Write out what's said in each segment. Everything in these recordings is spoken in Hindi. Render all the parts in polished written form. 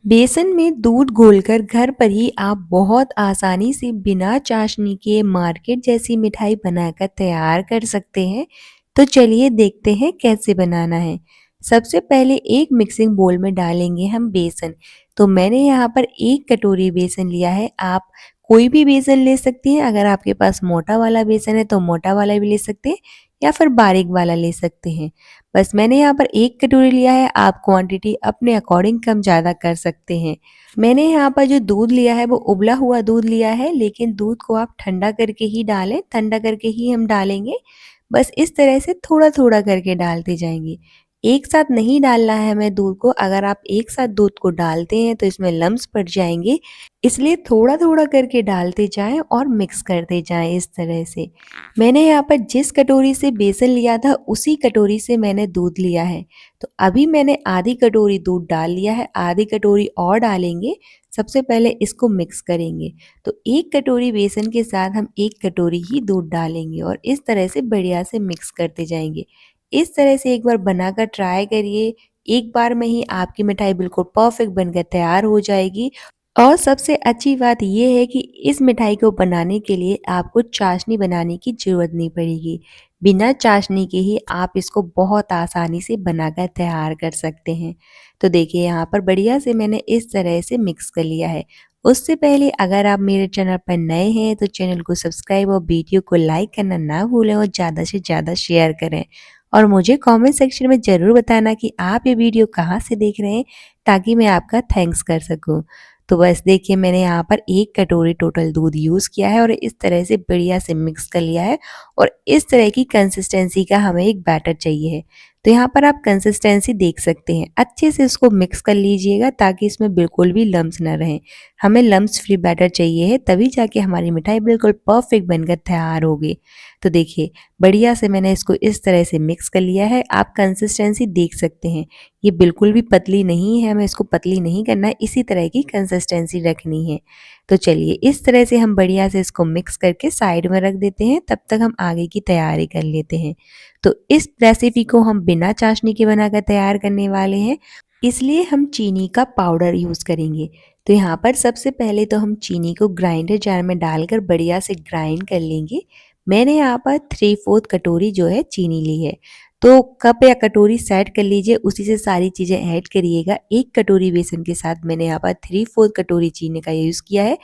बेसन में दूध घोलकर घर पर ही आप बहुत आसानी से बिना चाशनी के मार्केट जैसी मिठाई बनाकर तैयार कर सकते हैं। तो चलिए देखते हैं कैसे बनाना है। सबसे पहले एक मिक्सिंग बोल में डालेंगे हम बेसन। तो मैंने यहाँ पर 1 कटोरी बेसन लिया है। आप कोई भी बेसन ले सकती हैं। अगर आपके पास मोटा वाला बेसन है तो मोटा वाला भी ले सकते हैं या फिर बारीक वाला ले सकते हैं। बस मैंने यहाँ पर 1 कटोरी लिया है। आप क्वांटिटी अपने अकॉर्डिंग कम ज़्यादा कर सकते हैं। मैंने यहाँ पर जो दूध लिया है वो उबला हुआ दूध लिया है, लेकिन दूध को आप ठंडा करके ही डालें, ठंडा करके ही हम डालेंगे। बस इस तरह से थोड़ा-थोड़ा करके डालते जाएंगे। एक साथ नहीं डालना है हमें दूध को। अगर आप एक साथ दूध को डालते हैं तो इसमें लम्स पड़ जाएंगे, इसलिए थोड़ा-थोड़ा करके डालते जाएं और मिक्स करते जाएं इस तरह से। मैंने यहाँ पर जिस कटोरी से बेसन लिया था उसी कटोरी से मैंने दूध लिया है। तो अभी मैंने आधी कटोरी दूध डाल लिया है, आधी कटोरी और डालेंगे। सबसे पहले इसको मिक्स करेंगे। तो 1 कटोरी बेसन के साथ हम 1 कटोरी ही दूध डालेंगे और इस तरह से बढ़िया से मिक्स करते जाएंगे। इस तरह से एक बार बनाकर ट्राई करिए। एक बार में ही आपकी मिठाई बिल्कुल परफेक्ट बनकर तैयार हो जाएगी। और सबसे अच्छी बात ये है कि इस मिठाई को बनाने के लिए आपको चाशनी बनाने की ज़रूरत नहीं पड़ेगी। बिना चाशनी के ही आप इसको बहुत आसानी से बनाकर तैयार कर सकते हैं। तो देखिए यहाँ पर बढ़िया से मैंने इस तरह से मिक्स कर लिया है। उससे पहले अगर आप मेरे चैनल पर नए हैं तो चैनल को सब्सक्राइब और वीडियो को लाइक करना ना भूलें और ज़्यादा से ज़्यादा शेयर करें। और मुझे कमेंट सेक्शन में ज़रूर बताना कि आप ये वीडियो कहाँ से देख रहे हैं, ताकि मैं आपका थैंक्स कर सकूँ। तो बस देखिए मैंने यहाँ पर 1 कटोरी टोटल दूध यूज़ किया है और इस तरह से बढ़िया से मिक्स कर लिया है और इस तरह की कंसिस्टेंसी का हमें एक बैटर चाहिए है। तो यहाँ पर आप कंसिस्टेंसी देख सकते हैं। अच्छे से इसको मिक्स कर लीजिएगा ताकि इसमें बिल्कुल भी लम्स ना रहें। हमें लम्स फ्री बैटर चाहिए है, तभी जाके हमारी मिठाई बिल्कुल परफेक्ट बनकर तैयार होगी। तो देखिए बढ़िया से मैंने इसको इस तरह से मिक्स कर लिया है। आप कंसिस्टेंसी देख सकते हैं। ये बिल्कुल भी पतली नहीं है, हमें इसको पतली नहीं करना है, इसी तरह की कंसिस्टेंसी रखनी है। तो चलिए इस तरह से हम बढ़िया से इसको मिक्स करके साइड में रख देते हैं, तब तक हम आगे की तैयारी कर लेते हैं। तो इस रेसिपी को हम बिना चाशनी के बनाकर तैयार करने वाले हैं, इसलिए हम चीनी का पाउडर यूज़ करेंगे। तो यहाँ पर सबसे पहले तो हम चीनी को ग्राइंडर जार में डालकर बढ़िया से ग्राइंड कर लेंगे। मैंने यहाँ पर 3/4 कटोरी जो है चीनी ली है। तो कप या कटोरी सेट कर लीजिए, उसी से सारी चीज़ें ऐड करिएगा। 1 कटोरी बेसन के साथ मैंने यहाँ पर 3/4 कटोरी चीनी का यूज़ किया है।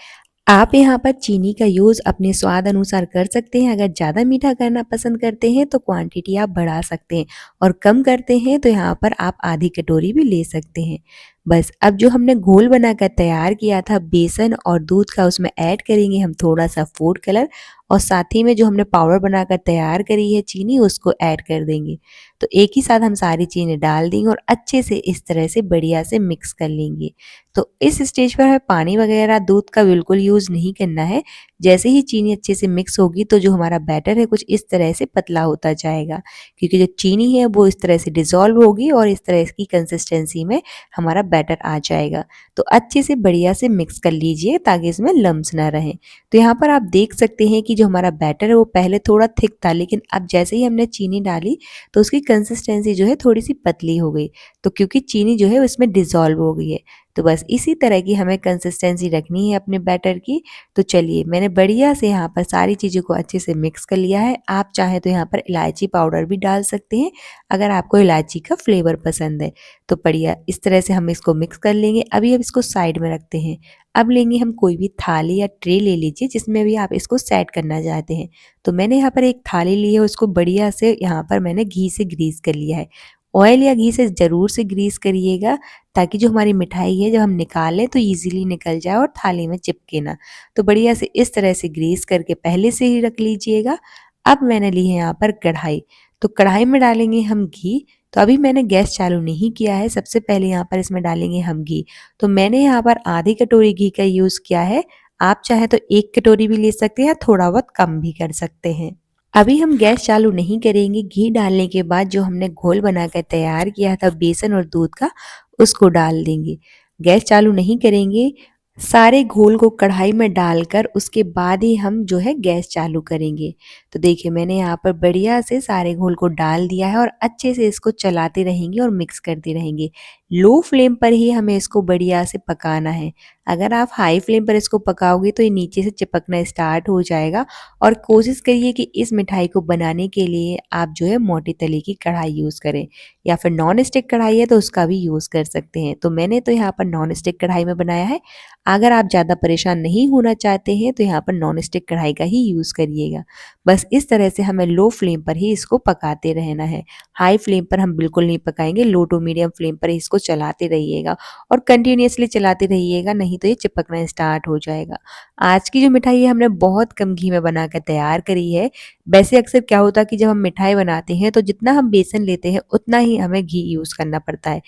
आप यहाँ पर चीनी का यूज़ अपने स्वाद अनुसार कर सकते हैं। अगर ज़्यादा मीठा करना पसंद करते हैं तो क्वांटिटी आप बढ़ा सकते हैं और कम करते हैं तो यहाँ पर आप आधी कटोरी भी ले सकते हैं। बस अब जो हमने घोल बनाकर तैयार किया था बेसन और दूध का, उसमें ऐड करेंगे हम थोड़ा सा फूड कलर और साथ ही में जो हमने पाउडर बनाकर तैयार करी है चीनी, उसको ऐड कर देंगे। तो एक ही साथ हम सारी चीज़ें डाल देंगे और अच्छे से इस तरह से बढ़िया से मिक्स कर लेंगे। तो इस स्टेज पर हमें पानी वगैरह दूध का बिल्कुल यूज़ नहीं करना है। जैसे ही चीनी अच्छे से मिक्स होगी तो जो हमारा बैटर है कुछ इस तरह से पतला होता जाएगा, क्योंकि जो चीनी है वो इस तरह से डिज़ोल्व होगी और इस तरह की कंसिस्टेंसी में हमारा बैटर आ जाएगा। तो अच्छे से बढ़िया से मिक्स कर लीजिए ताकि इसमें लम्स ना रहें। तो यहाँ पर आप देख सकते हैं कि जो हमारा बैटर है वो पहले थोड़ा थिक था, लेकिन अब जैसे ही हमने चीनी डाली तो उसकी कंसिस्टेंसी जो है थोड़ी सी पतली हो गई। तो क्योंकि चीनी जो है उसमें डिज़ोल्व हो गई है। तो बस इसी तरह की हमें कंसिस्टेंसी रखनी है अपने बैटर की। तो चलिए मैंने बढ़िया से यहाँ पर सारी चीज़ों को अच्छे से मिक्स कर लिया है। आप चाहें तो यहाँ पर इलायची पाउडर भी डाल सकते हैं, अगर आपको इलायची का फ्लेवर पसंद है। तो बढ़िया इस तरह से हम इसको मिक्स कर लेंगे। अभी अब इसको साइड में रखते हैं। अब लेंगे हम कोई भी थाली या ट्रे ले लीजिए जिसमें भी आप इसको सेट करना चाहते हैं। तो मैंने यहाँ पर एक थाली ली है, उसको बढ़िया से यहाँ पर मैंने घी से ग्रीस कर लिया है। ऑयल या घी से ज़रूर से ग्रीस करिएगा ताकि जो हमारी मिठाई है जब हम निकालें तो ईज़िली निकल जाए और थाली में चिपके ना। तो बढ़िया से इस तरह से ग्रीस करके पहले से ही रख लीजिएगा। अब मैंने ली है यहाँ पर कढ़ाई। तो कढ़ाई में डालेंगे हम घी। तो अभी मैंने गैस चालू नहीं किया है। सबसे पहले यहाँ पर इसमें डालेंगे हम घी। तो मैंने यहाँ पर आधी कटोरी घी का यूज़ किया है। आप चाहे तो 1 कटोरी भी ले सकते हैं या थोड़ा बहुत कम भी कर सकते हैं। अभी हम गैस चालू नहीं करेंगे। घी डालने के बाद जो हमने घोल बनाकर तैयार किया था बेसन और दूध का, उसको डाल देंगे। गैस चालू नहीं करेंगे। सारे घोल को कढ़ाई में डालकर उसके बाद ही हम जो है गैस चालू करेंगे। तो देखिए मैंने यहाँ पर बढ़िया से सारे घोल को डाल दिया है और अच्छे से इसको चलाते रहेंगे और मिक्स करते रहेंगे। लो फ्लेम पर ही हमें इसको बढ़िया से पकाना है। अगर आप हाई फ्लेम पर इसको पकाओगे तो ये नीचे से चिपकना स्टार्ट हो जाएगा। और कोशिश करिए कि इस मिठाई को बनाने के लिए आप जो है मोटी तले की कढ़ाई यूज़ करें, या फिर नॉन स्टिक कढ़ाई है तो उसका भी यूज़ कर सकते हैं। तो मैंने तो यहाँ पर नॉन स्टिक कढ़ाई में बनाया है। अगर आप ज़्यादा परेशान नहीं होना चाहते हैं तो यहाँ पर नॉन स्टिक कढ़ाई का ही यूज़ करिएगा। बस इस तरह से हमें लो फ्लेम पर ही इसको पकाते रहना है। हाई फ्लेम पर हम बिल्कुल नहीं पकाएंगे, लो टू मीडियम फ्लेम पर ही इसको चलाते रहिएगा और कंटिन्यूअसली चलाते रहिएगा, नहीं तो ये चिपकना स्टार्ट हो जाएगा। आज की जो मिठाई है हमने बहुत कम घी में बनाकर तैयार करी है। वैसे अक्सर क्या होता है कि जब हम मिठाई बनाते हैं तो जितना हम बेसन लेते हैं उतना ही हमें घी यूज़ करना पड़ता है।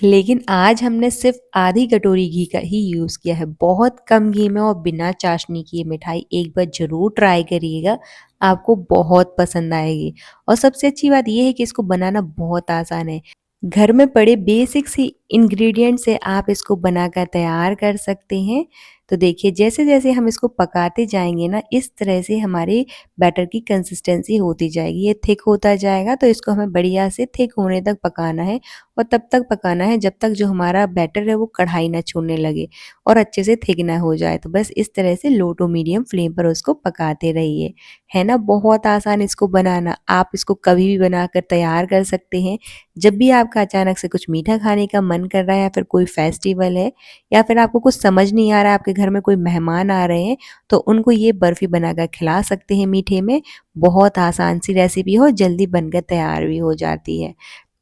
लेकिन आज हमने सिर्फ़ आधी कटोरी घी का ही यूज़ किया है। बहुत कम घी में और बिना चाशनी की ये मिठाई एक बार ज़रूर ट्राई करिएगा, आपको बहुत पसंद आएगी। और सबसे अच्छी बात ये है कि इसको बनाना बहुत आसान है। घर में पड़े बेसिक सी इंग्रीडिएंट से आप इसको बनाकर तैयार कर सकते हैं। तो देखिए जैसे-जैसे हम इसको पकाते जाएँगे ना, इस तरह से हमारे बैटर की कंसिस्टेंसी होती जाएगी। ये थिक होता जाएगा तो इसको हमें बढ़िया से थिक होने तक पकाना है। और तब तक पकाना है जब तक जो हमारा बैटर है वो कढ़ाई ना छोड़ने लगे और अच्छे से थिक ना हो जाए। तो बस इस तरह से लो टू मीडियम फ्लेम पर उसको पकाते रहिए। है ना बहुत आसान इसको बनाना। आप इसको कभी भी बनाकर तैयार कर सकते हैं। जब भी आपका अचानक से कुछ मीठा खाने का मन कर रहा है, या फिर कोई फेस्टिवल है, या फिर आपको कुछ समझ नहीं आ रहा है, आपके घर में कोई मेहमान आ रहे हैं, तो उनको ये बर्फ़ी बनाकर खिला सकते हैं मीठे में। बहुत आसान सी रेसिपी है और जल्दी बनकर तैयार भी हो जाती है।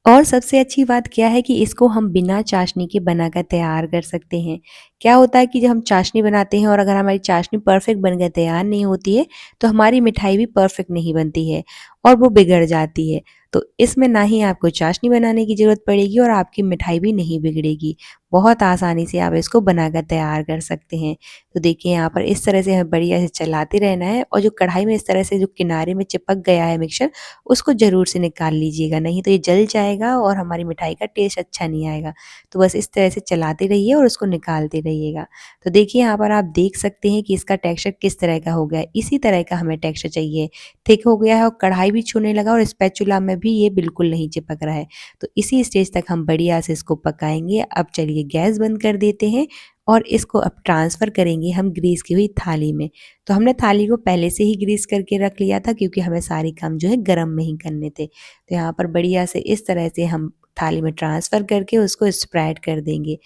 और सबसे अच्छी बात क्या है कि इसको हम बिना चाशनी के बनाकर तैयार कर सकते हैं। क्या होता है कि जब हम चाशनी बनाते हैं और अगर हमारी चाशनी परफेक्ट बनकर तैयार नहीं होती है, तो हमारी मिठाई भी परफेक्ट नहीं बनती है और वो बिगड़ जाती है। तो इसमें ना ही आपको चाशनी बनाने की ज़रूरत पड़ेगी और आपकी मिठाई भी नहीं बिगड़ेगी। बहुत आसानी से आप इसको बनाकर तैयार कर सकते हैं। तो देखिए यहाँ पर इस तरह से हमें बढ़िया से चलाते रहना है, और जो कढ़ाई में इस तरह से जो किनारे में चिपक गया है मिक्सचर, उसको ज़रूर से निकाल लीजिएगा, नहीं तो ये जल जाएगा और हमारी मिठाई का टेस्ट अच्छा नहीं आएगा। तो बस इस तरह से चलाते रहिए और उसको निकालते रहिएगा। तो देखिए यहाँ पर आप देख सकते हैं कि इसका टेक्सचर किस तरह का हो गया है, इसी तरह का हमें टेक्सचर चाहिए। थिक हो गया है और कढ़ाई भी छूने लगा और स्पैचुला में भी ये बिल्कुल नहीं चिपक रहा है। तो इसी स्टेज तक हम बढ़िया से इसको पकाएँगे। अब चलिए गैस बंद कर देते हैं और इसको अब ट्रांसफ़र करेंगे हम ग्रीस की हुई थाली में। तो हमने थाली को पहले से ही ग्रीस करके रख लिया था, क्योंकि हमें सारे काम जो है गरम में ही करने थे। तो यहाँ पर बढ़िया से इस तरह से हम थाली में ट्रांसफ़र करके उसको स्प्रेड कर देंगे।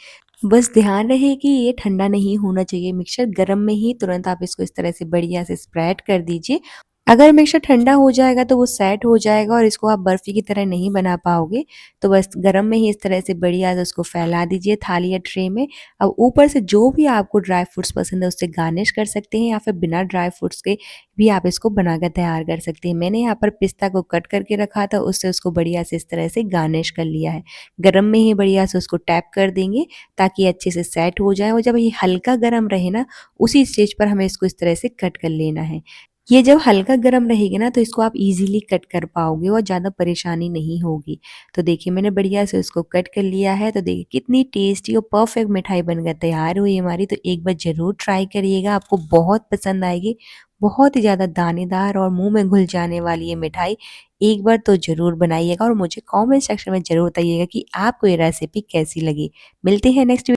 बस ध्यान रहे कि ये ठंडा नहीं होना चाहिए मिक्सचर, गरम में ही तुरंत आप इसको इस तरह से बढ़िया से स्प्रेड कर दीजिए। अगर मिक्सचर ठंडा हो जाएगा तो वो सेट हो जाएगा और इसको आप बर्फ़ी की तरह नहीं बना पाओगे। तो बस गरम में ही इस तरह से बढ़िया से उसको फैला दीजिए थाली या ट्रे में। अब ऊपर से जो भी आपको ड्राई फ्रूट्स पसंद है उससे गार्निश कर सकते हैं, या फिर बिना ड्राई फ्रूट्स के भी आप इसको बनाकर तैयार कर सकते हैं। मैंने यहाँ पर पिस्ता को कट करके रखा था, उससे उसको बढ़िया से इस तरह से गार्निश कर लिया है। गरम में ही बढ़िया से उसको टैप कर देंगे ताकि ये अच्छे से सेट हो जाए, और जब ये हल्का गरम रहे ना, उसी स्टेज पर हमें इसको इस तरह से कट कर लेना है। ये जब हल्का गरम रहेगी ना तो इसको आप इजीली कट कर पाओगे और ज़्यादा परेशानी नहीं होगी। तो देखिए मैंने बढ़िया से उसको कट कर लिया है। तो देखिए कितनी टेस्टी और परफेक्ट मिठाई बनकर तैयार हुई हमारी। तो एक बार ज़रूर ट्राई करिएगा, आपको बहुत पसंद आएगी। बहुत ही ज़्यादा दानेदार और मुँह में घुल जाने वाली ये मिठाई। एक बार तो ज़रूर बनाइएगा और मुझे कमेंट सेक्शन में ज़रूर बताइएगा कि आपको ये रेसिपी कैसी लगी। मिलते हैं नेक्स्ट